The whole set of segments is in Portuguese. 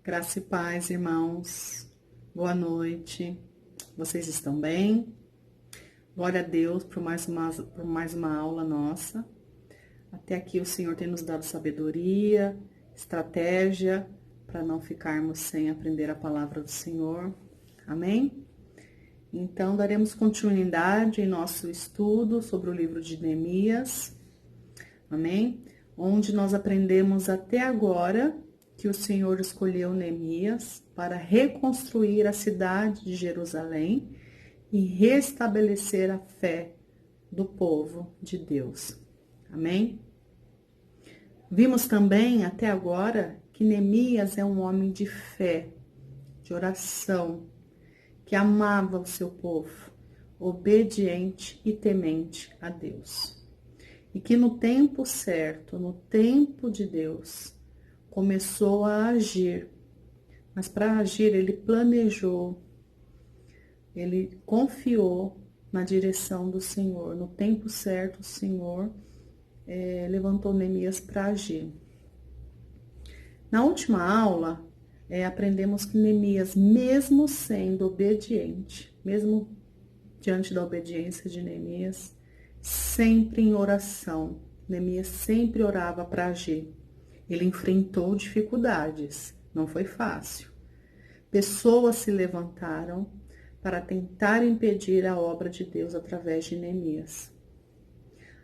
Graça e paz, irmãos. Boa noite. Vocês estão bem? Glória a Deus por mais uma aula nossa. Até aqui o Senhor tem nos dado sabedoria, estratégia, para não ficarmos sem aprender a palavra do Senhor. Amém? Então, daremos continuidade em nosso estudo sobre o livro de Neemias. Amém? Onde nós aprendemos até agora que o Senhor escolheu Neemias para reconstruir a cidade de Jerusalém e restabelecer a fé do povo de Deus. Amém? Vimos também até agora que Neemias é um homem de fé, de oração, que amava o seu povo, obediente e temente a Deus. E que no tempo certo, no tempo de Deus, começou a agir. Mas para agir, ele planejou, ele confiou na direção do Senhor. No tempo certo, o Senhor levantou Neemias para agir. Na última aula, aprendemos que Neemias, mesmo sendo obediente, mesmo diante da obediência de Neemias, sempre em oração, Neemias sempre orava para agir. Ele enfrentou dificuldades, não foi fácil. Pessoas se levantaram para tentar impedir a obra de Deus através de Neemias.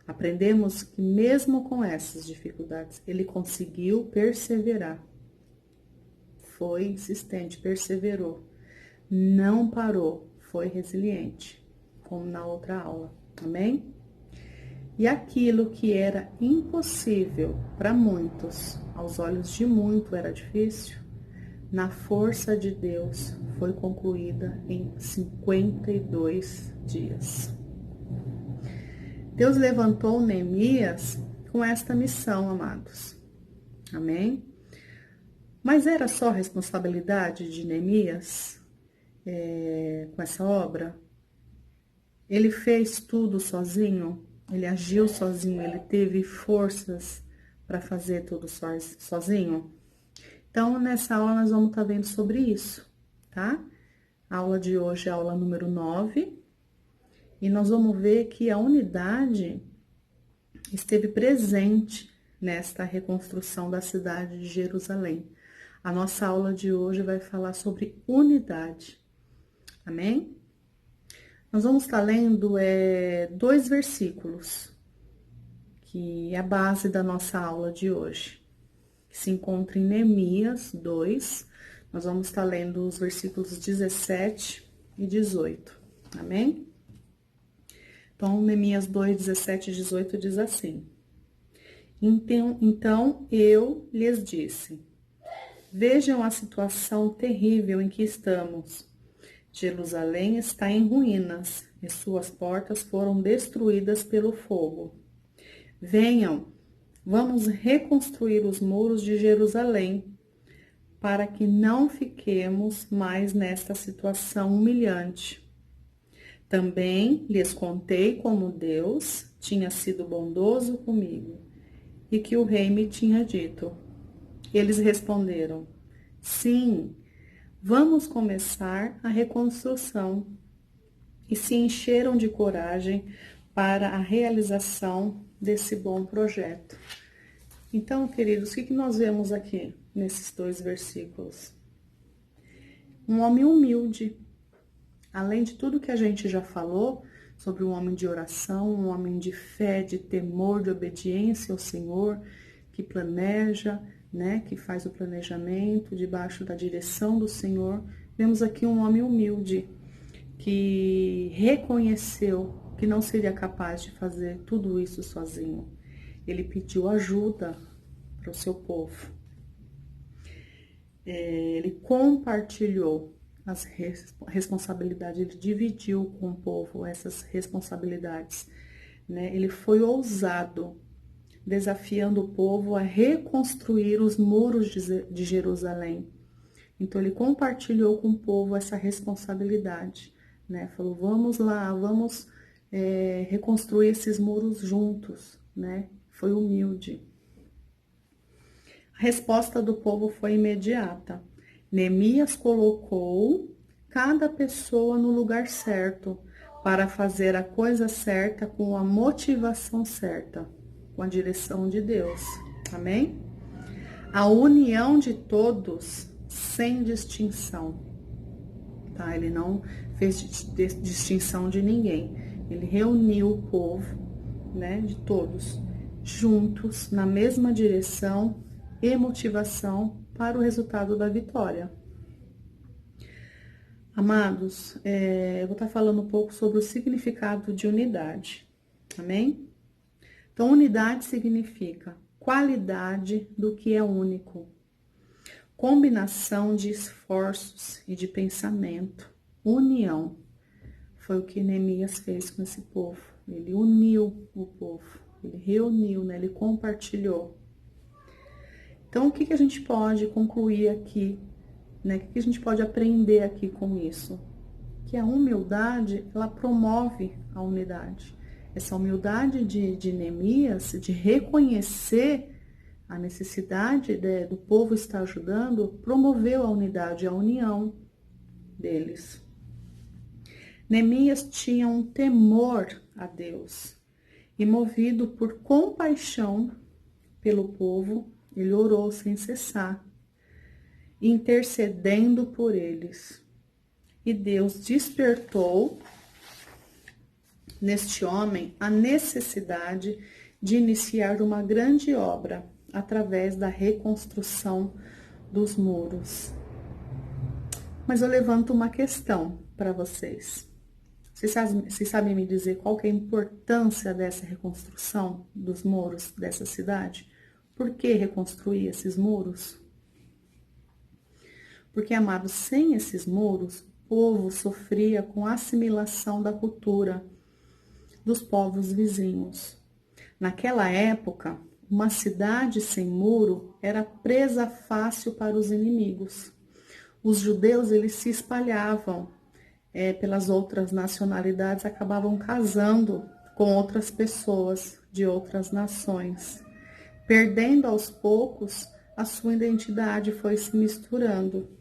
Aprendemos que mesmo com essas dificuldades, ele conseguiu perseverar. Foi insistente, perseverou. Não parou, foi resiliente, como na outra aula. Amém? E aquilo que era impossível para muitos, aos olhos de muito era difícil, na força de Deus foi concluída em 52 dias. Deus levantou Neemias com esta missão, amados. Amém? Mas era só responsabilidade de Neemias com essa obra? Ele fez tudo sozinho? Ele agiu sozinho? Ele teve forças para fazer tudo sozinho? Então, nessa aula, nós vamos estar vendo sobre isso, tá? A aula de hoje é a aula número 9. E nós vamos ver que a unidade esteve presente nesta reconstrução da cidade de Jerusalém. A nossa aula de hoje vai falar sobre unidade. Amém? Nós vamos estar lendo 2 versículos, que é a base da nossa aula de hoje, que se encontra em Neemias 2. Nós vamos estar lendo os versículos 17 e 18. Amém? Então, Neemias 2, 17 e 18 diz assim: Então eu lhes disse: vejam a situação terrível em que estamos. Jerusalém está em ruínas e suas portas foram destruídas pelo fogo. Venham, vamos reconstruir os muros de Jerusalém, para que não fiquemos mais nesta situação humilhante. Também lhes contei como Deus tinha sido bondoso comigo e que o rei me tinha dito. Eles responderam: sim, vamos começar a reconstrução. E se encheram de coragem para a realização desse bom projeto. Então, queridos, o que nós vemos aqui nesses 2 versículos? Um homem humilde. Além de tudo que a gente já falou sobre um homem de oração, um homem de fé, de temor, de obediência ao Senhor, que planeja, que faz o planejamento debaixo da direção do Senhor, vemos aqui um homem humilde que reconheceu que não seria capaz de fazer tudo isso sozinho. Ele pediu ajuda para o seu povo. Ele compartilhou as responsabilidades, ele dividiu com o povo essas responsabilidades, Ele foi ousado, desafiando o povo a reconstruir os muros de Jerusalém. Então, ele compartilhou com o povo essa responsabilidade, Falou, vamos lá, vamos reconstruir esses muros juntos, Foi humilde. A resposta do povo foi imediata. Neemias colocou cada pessoa no lugar certo para fazer a coisa certa com a motivação certa, com a direção de Deus. Amém? A união de todos sem distinção. Tá? Ele não fez distinção de ninguém. Ele reuniu o povo, né, de todos, juntos, na mesma direção e motivação para o resultado da vitória. Amados, eu vou estar falando um pouco sobre o significado de unidade. Amém? Então, unidade significa qualidade do que é único. Combinação de esforços e de pensamento. União. Foi o que Neemias fez com esse povo. Ele uniu o povo. Ele reuniu, né? Ele compartilhou. Então, o que a gente pode concluir aqui? Né? O que a gente pode aprender aqui com isso? Que a humildade, ela promove a unidade. Essa humildade de Neemias, de reconhecer a necessidade do povo estar ajudando, promoveu a unidade, a união deles. Neemias tinha um temor a Deus e, movido por compaixão pelo povo, ele orou sem cessar, intercedendo por eles. E Deus despertou neste homem a necessidade de iniciar uma grande obra através da reconstrução dos muros. Mas eu levanto uma questão para vocês. Vocês sabem me dizer qual que é a importância dessa reconstrução dos muros dessa cidade? Por que reconstruir esses muros? Porque, amados, sem esses muros, o povo sofria com a assimilação da cultura dos povos vizinhos. Naquela época, uma cidade sem muro era presa fácil para os inimigos. Os judeus, eles se espalhavam pelas outras nacionalidades, acabavam casando com outras pessoas de outras nações. Perdendo aos poucos, a sua identidade foi se misturando.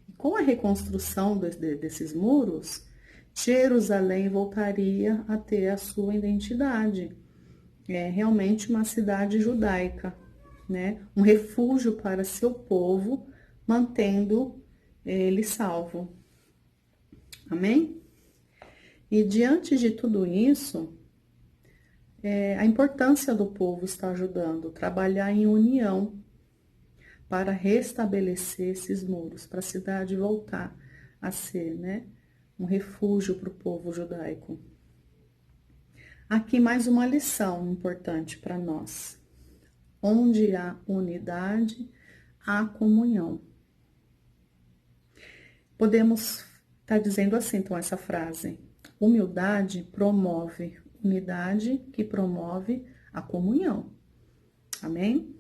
E com a reconstrução desses muros, Jerusalém voltaria a ter a sua identidade. É realmente uma cidade judaica, né? Um refúgio para seu povo, mantendo ele salvo. Amém? E diante de tudo isso, a importância do povo estar ajudando, trabalhar em união para restabelecer esses muros, para a cidade voltar a ser, né, um refúgio para o povo judaico. Aqui mais uma lição importante para nós. Onde há unidade, há comunhão. Podemos estar dizendo assim, então, essa frase. Humildade promove unidade, que promove a comunhão. Amém?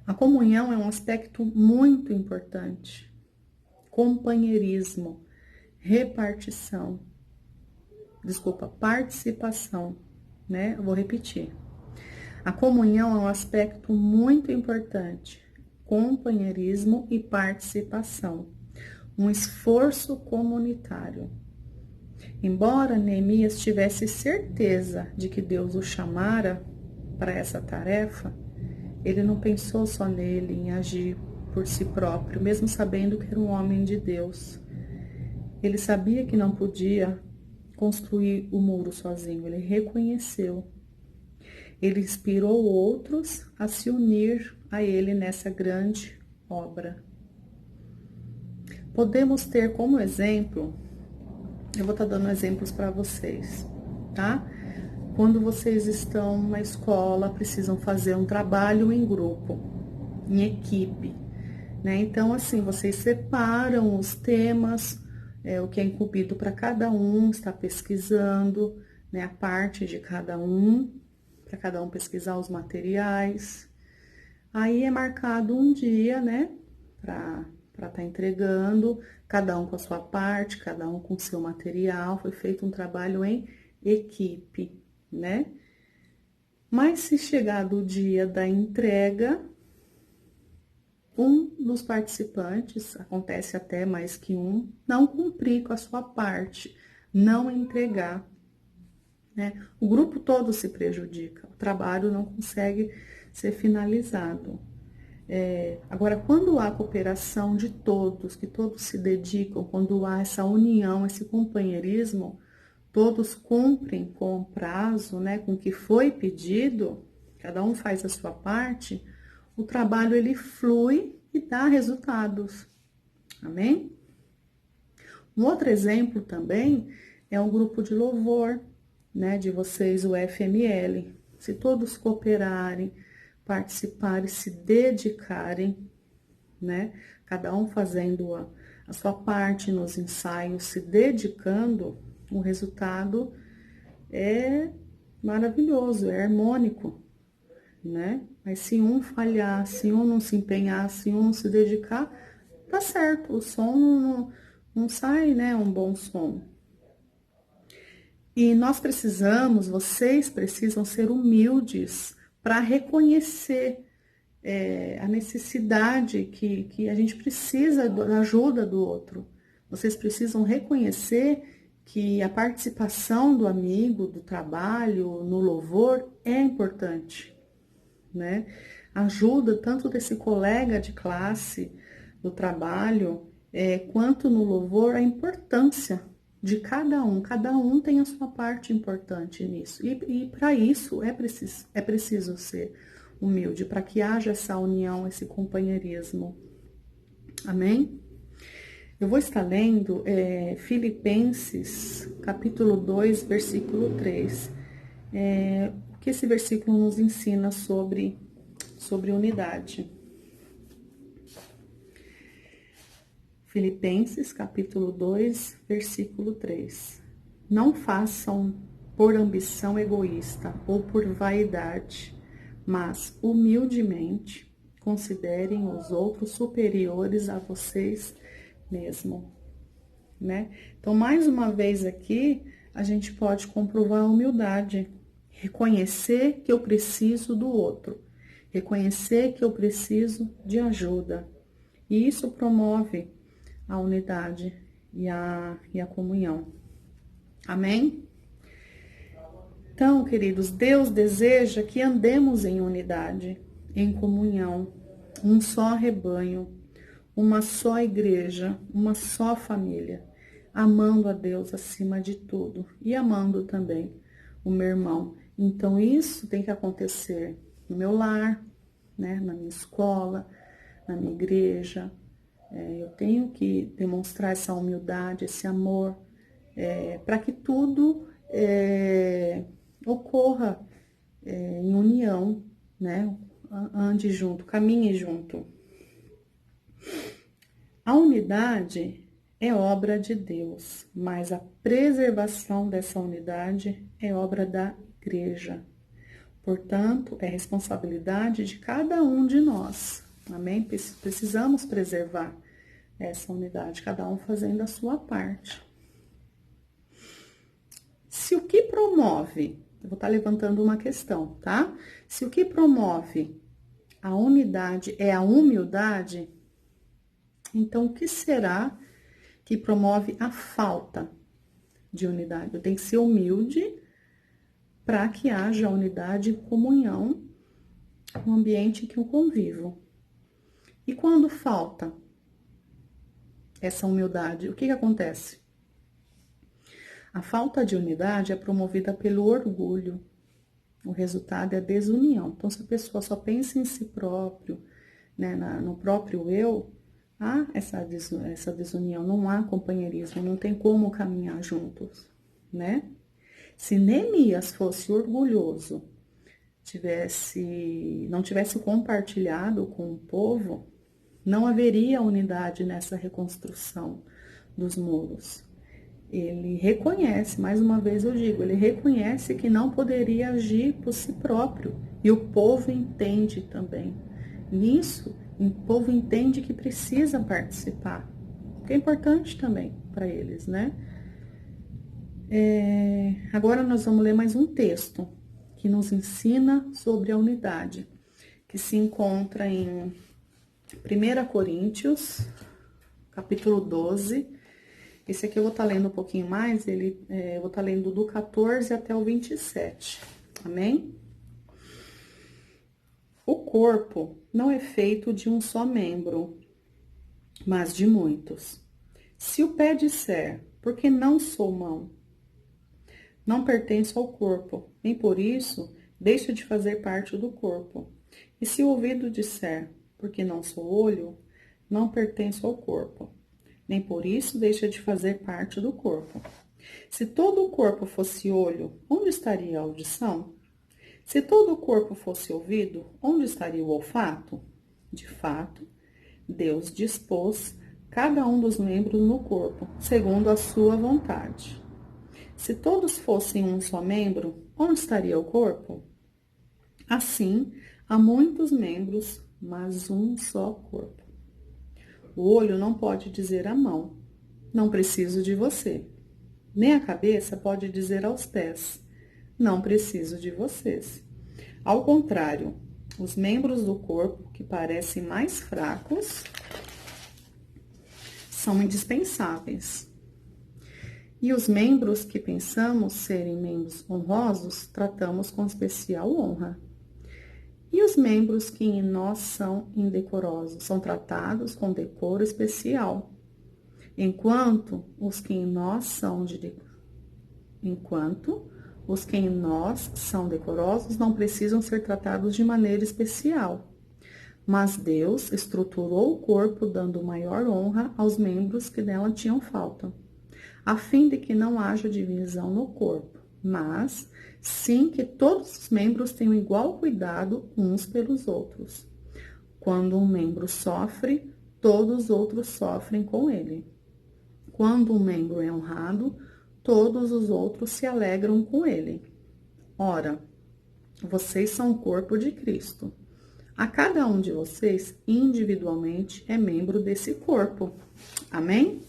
A comunhão é um aspecto muito importante. Companheirismo, participação, né? Eu vou repetir. A comunhão é um aspecto muito importante. Companheirismo e participação. Um esforço comunitário. Embora Neemias tivesse certeza de que Deus o chamara para essa tarefa, ele não pensou só nele, em agir por si próprio, mesmo sabendo que era um homem de Deus. Ele sabia que não podia construir o muro sozinho, ele reconheceu. Ele inspirou outros a se unir a ele nessa grande obra. Podemos ter como exemplo, eu vou estar dando exemplos para vocês, tá? Quando vocês estão na escola, precisam fazer um trabalho em grupo, em equipe, né? Então, assim, vocês separam os temas, o que é incumbido para cada um, está pesquisando, né, a parte de cada um, para cada um pesquisar os materiais. Aí é marcado um dia, né, para estar entregando, cada um com a sua parte, cada um com o seu material. Foi feito um trabalho em equipe, né? Mas se chegar do dia da entrega, um dos participantes, acontece até mais que um, não cumprir com a sua parte, não entregar, né? O grupo todo se prejudica, o trabalho não consegue ser finalizado. Agora, quando há cooperação de todos, que todos se dedicam, quando há essa união, esse companheirismo, todos cumprem com o prazo, né, com o que foi pedido, cada um faz a sua parte, o trabalho ele flui e dá resultados. Amém? Um outro exemplo também é um grupo de louvor, né, de vocês, o FML. Se todos cooperarem, participarem, se dedicarem, né, cada um fazendo a sua parte nos ensaios, se dedicando, o resultado é maravilhoso, é harmônico, né? Mas se um falhar, se um não se empenhar, se um não se dedicar, tá certo, o som não sai, né? Um bom som. E nós precisamos, vocês precisam ser humildes para reconhecer a necessidade que a gente precisa da ajuda do outro. Vocês precisam reconhecer que a participação do amigo, do trabalho, no louvor é importante, né? Ajuda tanto desse colega de classe, do trabalho, quanto no louvor, a importância de cada um tem a sua parte importante nisso. E para isso é preciso ser humilde, para que haja essa união, esse companheirismo. Amém? Eu vou estar lendo Filipenses, capítulo 2, versículo 3. O que esse versículo nos ensina sobre unidade. Filipenses, capítulo 2, versículo 3. Não façam por ambição egoísta ou por vaidade, mas humildemente considerem os outros superiores a vocês mesmos, né? Então, mais uma vez aqui, a gente pode comprovar a humildade, reconhecer que eu preciso do outro, reconhecer que eu preciso de ajuda. E isso promove a unidade e a comunhão. Amém? Então, queridos, Deus deseja que andemos em unidade, em comunhão, um só rebanho, uma só igreja, uma só família, amando a Deus acima de tudo e amando também o meu irmão. Então, isso tem que acontecer no meu lar, né, na minha escola, na minha igreja. Eu tenho que demonstrar essa humildade, esse amor, para que tudo ocorra em união, né? Ande junto, caminhe junto. A unidade é obra de Deus, mas a preservação dessa unidade é obra da igreja. Portanto, é responsabilidade de cada um de nós. Amém? Precisamos preservar essa unidade, cada um fazendo a sua parte. Se o que promove, eu vou estar levantando uma questão, tá? Se o que promove a unidade é a humildade, então o que será que promove a falta de unidade? Eu tenho que ser humilde para que haja unidade e comunhão no ambiente que eu convivo. E quando falta essa humildade, o que acontece? A falta de unidade é promovida pelo orgulho. O resultado é a desunião. Então, se a pessoa só pensa em si próprio, né, no próprio eu, há essa desunião, não há companheirismo, não tem como caminhar juntos, né? Se Neemias fosse orgulhoso, não tivesse compartilhado com o povo, não haveria unidade nessa reconstrução dos muros. Ele reconhece, mais uma vez eu digo, ele reconhece que não poderia agir por si próprio. E o povo entende também. Nisso, o povo entende que precisa participar. Que é importante também para eles, né? Agora nós vamos ler mais um texto que nos ensina sobre a unidade, que se encontra em 1 Coríntios, capítulo 12. Esse aqui eu vou estar lendo um pouquinho mais, eu vou estar lendo do 14 até o 27. Amém? O corpo não é feito de um só membro, mas de muitos. Se o pé disser, porque não sou mão, não pertenço ao corpo, nem por isso deixa de fazer parte do corpo. E se o ouvido disser, porque não sou olho, não pertenço ao corpo, nem por isso deixa de fazer parte do corpo. Se todo o corpo fosse olho, onde estaria a audição? Se todo o corpo fosse ouvido, onde estaria o olfato? De fato, Deus dispôs cada um dos membros no corpo, segundo a sua vontade. Se todos fossem um só membro, onde estaria o corpo? Assim, há muitos membros, mas um só corpo. O olho não pode dizer à mão, não preciso de você. Nem a cabeça pode dizer aos pés, não preciso de vocês. Ao contrário, os membros do corpo que parecem mais fracos são indispensáveis. E os membros que pensamos serem membros honrosos, tratamos com especial honra. E os membros que em nós são indecorosos, são tratados com decoro especial. Enquanto os que em nós são decorosos não precisam ser tratados de maneira especial. Mas Deus estruturou o corpo dando maior honra aos membros que nela tinham falta, a fim de que não haja divisão no corpo, mas sim que todos os membros tenham igual cuidado uns pelos outros. Quando um membro sofre, todos os outros sofrem com ele. Quando um membro é honrado, todos os outros se alegram com ele. Ora, vocês são o corpo de Cristo. A cada um de vocês, individualmente, é membro desse corpo. Amém?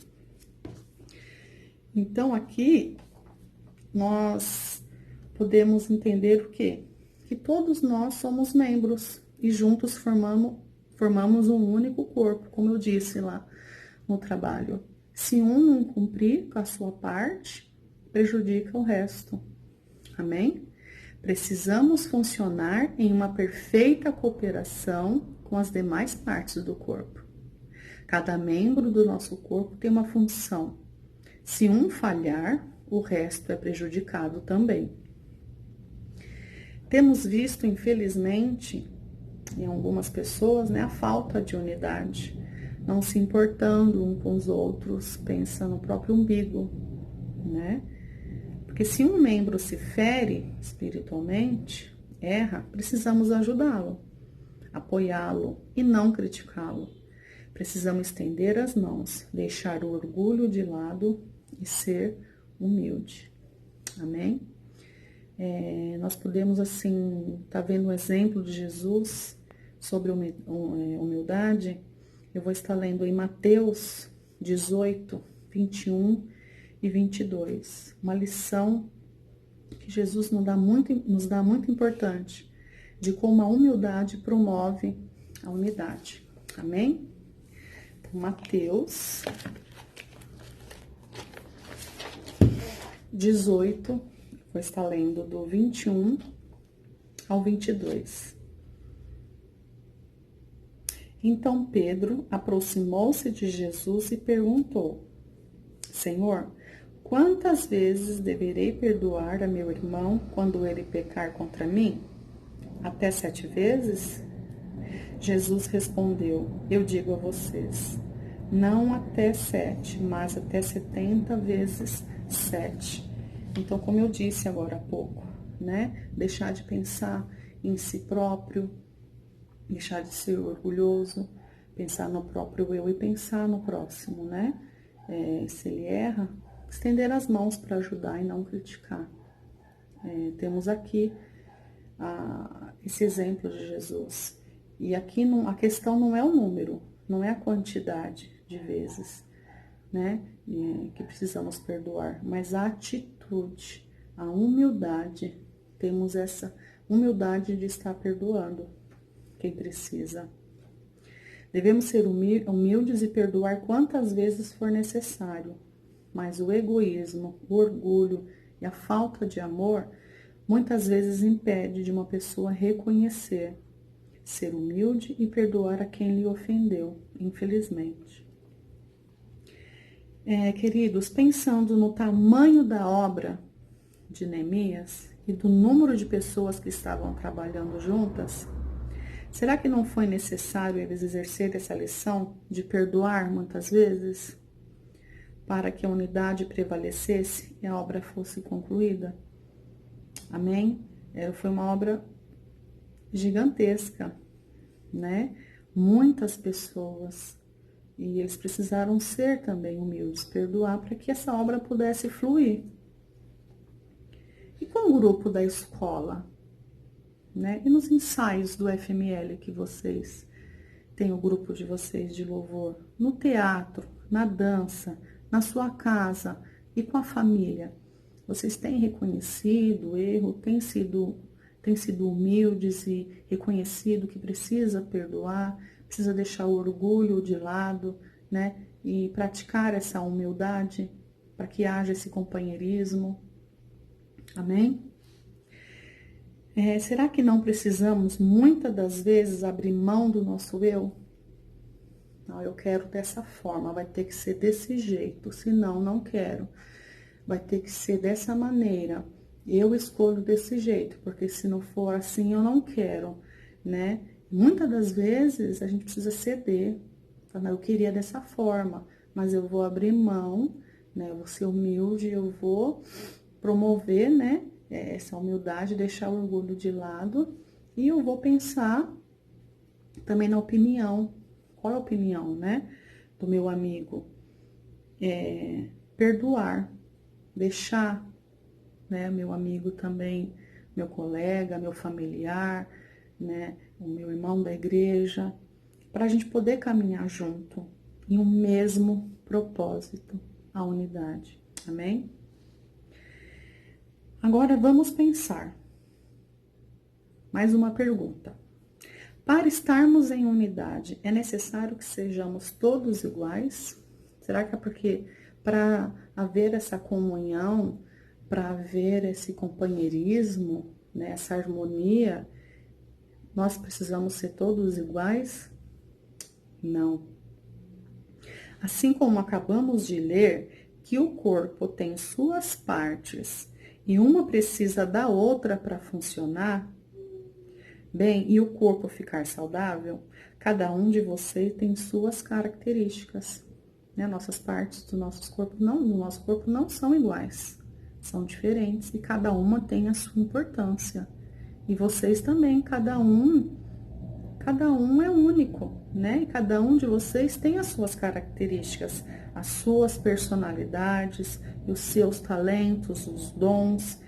Então, aqui, nós podemos entender o quê? Que todos nós somos membros e juntos formamos um único corpo, como eu disse lá no trabalho. Se um não cumprir com a sua parte, prejudica o resto. Amém? Precisamos funcionar em uma perfeita cooperação com as demais partes do corpo. Cada membro do nosso corpo tem uma função. Se um falhar, o resto é prejudicado também. Temos visto, infelizmente, em algumas pessoas, a falta de unidade, não se importando um com os outros, pensa no próprio umbigo, né? Porque se um membro se fere espiritualmente, erra, precisamos ajudá-lo, apoiá-lo e não criticá-lo. Precisamos estender as mãos, deixar o orgulho de lado e ser humilde. Amém? Nós podemos, assim, estar vendo um exemplo de Jesus sobre humildade. Eu vou estar lendo em Mateus 18, 21 e 22. Uma lição que Jesus nos dá muito importante de como a humildade promove a unidade. Amém? Então, Mateus 18, vou estar lendo do 21 ao 22. Então Pedro aproximou-se de Jesus e perguntou: Senhor, quantas vezes deverei perdoar a meu irmão quando ele pecar contra mim? Até 7 vezes? Jesus respondeu: Eu digo a vocês, não até 7, mas até 70 vezes 7. Então, como eu disse agora há pouco, né? Deixar de pensar em si próprio, deixar de ser orgulhoso, pensar no próprio eu e pensar no próximo, né? Se ele erra, estender as mãos para ajudar e não criticar. Temos aqui esse exemplo de Jesus. E aqui a questão não é o número, não é a quantidade de vezes, né? Que precisamos perdoar, mas a atitude, a humildade. Temos essa humildade de estar perdoando quem precisa. Devemos ser humildes e perdoar quantas vezes for necessário, mas o egoísmo, o orgulho e a falta de amor muitas vezes impede de uma pessoa reconhecer, ser humilde e perdoar a quem lhe ofendeu, infelizmente. Queridos, pensando no tamanho da obra de Neemias e do número de pessoas que estavam trabalhando juntas, será que não foi necessário eles exercer essa lição de perdoar muitas vezes para que a unidade prevalecesse e a obra fosse concluída? Amém? Foi uma obra gigantesca, né? Muitas pessoas. E eles precisaram ser também humildes, perdoar para que essa obra pudesse fluir. E com o grupo da escola, né? E nos ensaios do FML que vocês têm, o grupo de vocês de louvor, no teatro, na dança, na sua casa e com a família, vocês têm reconhecido o erro, têm sido humildes e reconhecido que precisa perdoar, precisa deixar o orgulho de lado, né? E praticar essa humildade para que haja esse companheirismo. Amém? Será que não precisamos, muitas das vezes, abrir mão do nosso eu? Não, eu quero dessa forma, vai ter que ser desse jeito, senão não quero. Vai ter que ser dessa maneira. Eu escolho desse jeito, porque se não for assim, eu não quero, né? Muitas das vezes a gente precisa ceder. Eu queria dessa forma, mas eu vou abrir mão, né? Eu vou ser humilde, eu vou promover, né? Essa humildade, deixar o orgulho de lado, e eu vou pensar também na opinião. Qual é a opinião, né? Do meu amigo? Perdoar, deixar, né? Meu amigo também, meu colega, meu familiar, né? O meu irmão da igreja, para a gente poder caminhar junto em um mesmo propósito, a unidade. Amém? Agora vamos pensar. Mais uma pergunta. Para estarmos em unidade, é necessário que sejamos todos iguais? Será que é porque para haver essa comunhão, para haver esse companheirismo, né, essa harmonia, nós precisamos ser todos iguais? Não. Assim como acabamos de ler que o corpo tem suas partes e uma precisa da outra para funcionar bem e o corpo ficar saudável, cada um de vocês tem suas características, né? Nossas partes do nosso corpo não são iguais, são diferentes e cada uma tem a sua importância. E vocês também, cada um é único, né? E cada um de vocês tem as suas características, as suas personalidades, os seus talentos, os dons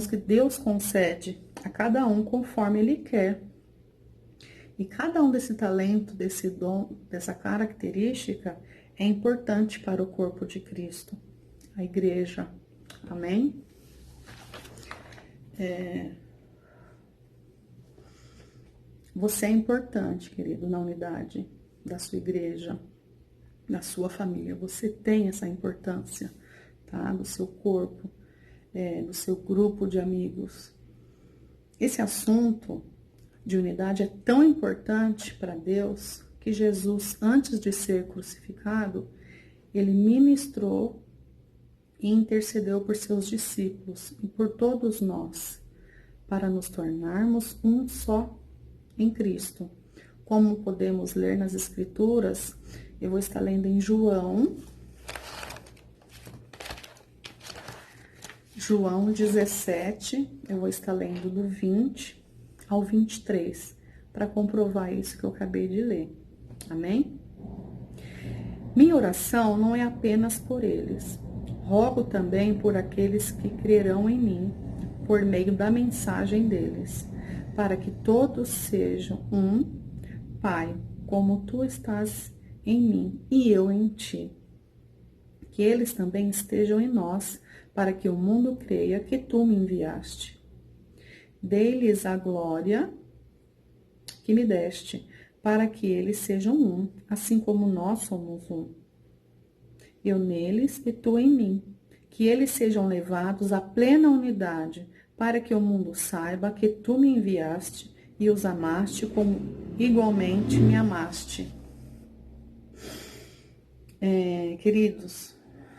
que Deus concede a cada um conforme Ele quer. E cada um desse talento, desse dom, dessa característica é importante para o corpo de Cristo, a igreja. Amém? Você é importante, querido, na unidade da sua igreja, da sua família. Você tem essa importância, tá? Do seu corpo, do seu grupo de amigos. Esse assunto de unidade é tão importante para Deus que Jesus, antes de ser crucificado, ele ministrou e intercedeu por seus discípulos e por todos nós, para nos tornarmos um só em Cristo. Como podemos ler nas Escrituras, eu vou estar lendo em João 17, eu vou estar lendo do 20 ao 23, para comprovar isso que eu acabei de ler. Amém? Minha oração não é apenas por eles. Rogo também por aqueles que crerão em mim, por meio da mensagem deles, para que todos sejam um, Pai, como tu estás em mim e eu em ti. Que eles também estejam em nós, para que o mundo creia que tu me enviaste. Dei-lhes a glória que me deste, para que eles sejam um, assim como nós somos um. Eu neles e tu em mim, que eles sejam levados à plena unidade, para que o mundo saiba que tu me enviaste e os amaste como igualmente me amaste. Queridos,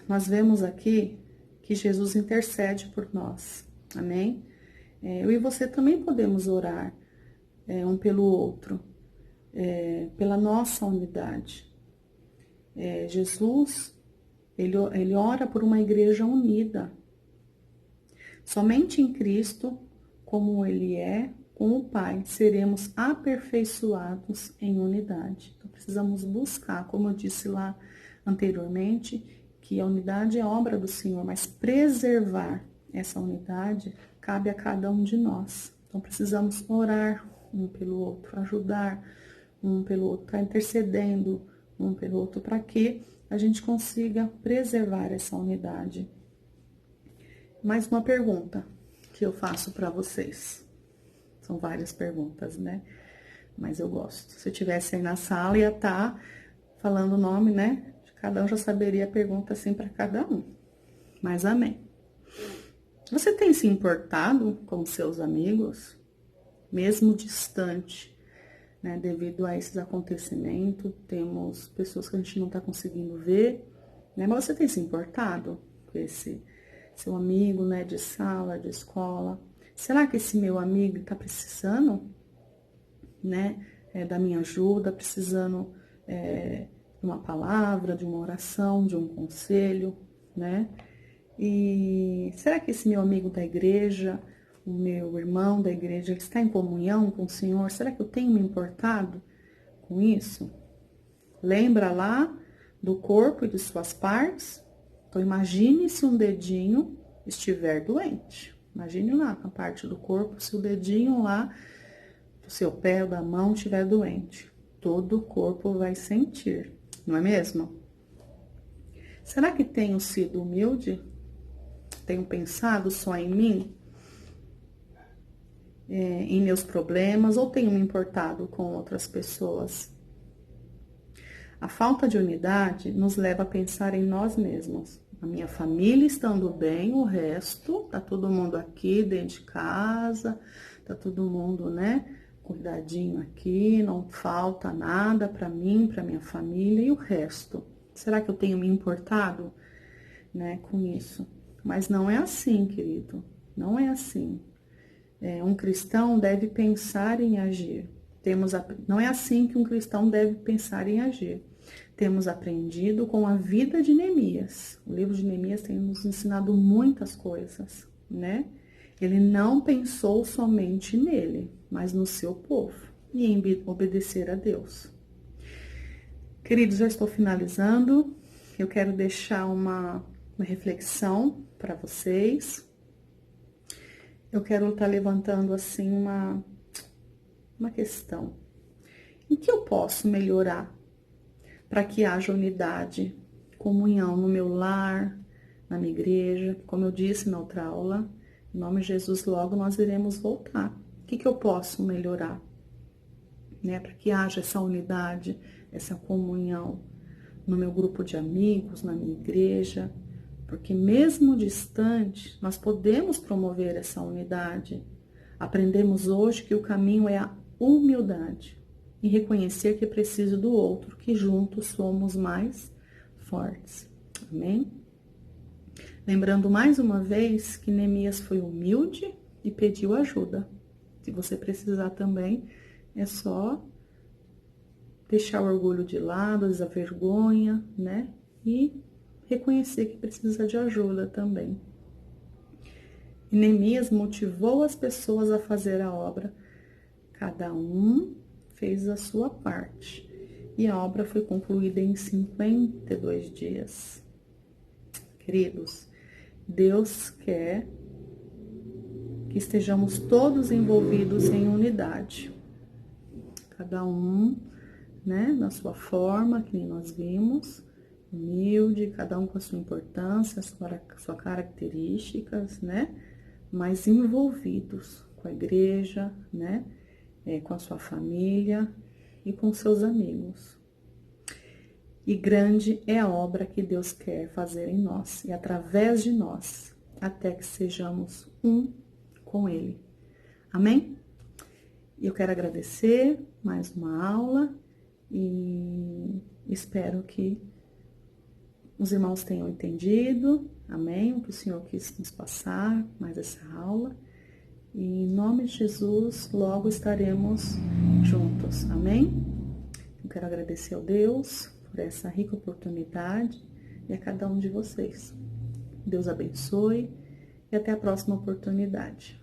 nós vemos aqui que Jesus intercede por nós, amém? Eu e você também podemos orar um pelo outro, pela nossa unidade. Jesus, ele ora por uma igreja unida. Somente em Cristo, como Ele é, com o Pai, seremos aperfeiçoados em unidade. Então, precisamos buscar, como eu disse lá anteriormente, que a unidade é obra do Senhor, mas preservar essa unidade cabe a cada um de nós. Então, precisamos orar um pelo outro, ajudar um pelo outro, estar intercedendo um pelo outro, para que a gente consiga preservar essa unidade. Mais uma pergunta que eu faço para vocês. São várias perguntas, né? Mas eu gosto. Se eu estivesse aí na sala, ia estar falando o nome, né? De cada um, já saberia a pergunta assim para cada um. Mas amém. Você tem se importado com seus amigos, mesmo distante, né? Devido a esses acontecimentos, temos pessoas que a gente não está conseguindo ver, né? Mas você tem se importado com esse seu amigo, né, de sala, de escola? Será que esse meu amigo está precisando, né, da minha ajuda, precisando de uma palavra, de uma oração, de um conselho, né? E será que esse meu amigo da igreja, o meu irmão da igreja, ele está em comunhão com o Senhor? Será que eu tenho me importado com isso? Lembra lá do corpo e de suas partes? Então, imagine se um dedinho estiver doente. Imagine lá, na parte do corpo, se o dedinho lá, do seu pé ou da mão estiver doente. Todo o corpo vai sentir, não é mesmo? Será que tenho sido humilde? Tenho pensado só em mim? Em meus problemas? Ou tenho me importado com outras pessoas? A falta de unidade nos leva a pensar em nós mesmos. A minha família estando bem, o resto, tá todo mundo aqui dentro de casa, tá todo mundo, né, cuidadinho aqui, não falta nada para mim, para minha família, e o resto? Será que eu tenho me importado, né, com isso? Mas não é assim, querido, não é assim. Um cristão deve pensar em agir. Não é assim que um cristão deve pensar em agir. Temos aprendido com a vida de Neemias. O livro de Neemias tem nos ensinado muitas coisas, né? Ele não pensou somente nele, mas no seu povo e em obedecer a Deus. Queridos, já estou finalizando. Eu quero deixar uma reflexão para vocês. Eu quero estar levantando assim uma questão. Em que eu posso melhorar para que haja unidade, comunhão no meu lar, na minha igreja? Como eu disse na outra aula, em nome de Jesus, logo nós iremos voltar. O que eu posso melhorar, né, para que haja essa unidade, essa comunhão no meu grupo de amigos, na minha igreja? Porque mesmo distante, nós podemos promover essa unidade. Aprendemos hoje que o caminho é a humildade e reconhecer que preciso do outro, que juntos somos mais fortes. Amém? Lembrando mais uma vez que Neemias foi humilde e pediu ajuda. Se você precisar também, é só deixar o orgulho de lado, a vergonha, né? E reconhecer que precisa de ajuda também. E Neemias motivou as pessoas a fazer a obra. Cada um fez a sua parte. E a obra foi concluída em 52 dias. Queridos, Deus quer que estejamos todos envolvidos em unidade. Cada um, né, na sua forma, que nem nós vimos, humilde, cada um com a sua importância, suas características, né, mas envolvidos com a igreja, né, com a sua família, e com seus amigos. E grande é a obra que Deus quer fazer em nós e através de nós, até que sejamos um com Ele. Amém? Eu quero agradecer mais uma aula e espero que os irmãos tenham entendido, amém? O que o Senhor quis nos passar, mais essa aula. E em nome de Jesus, logo estaremos juntos, amém? Eu quero agradecer ao Deus por essa rica oportunidade e a cada um de vocês. Deus abençoe e até a próxima oportunidade.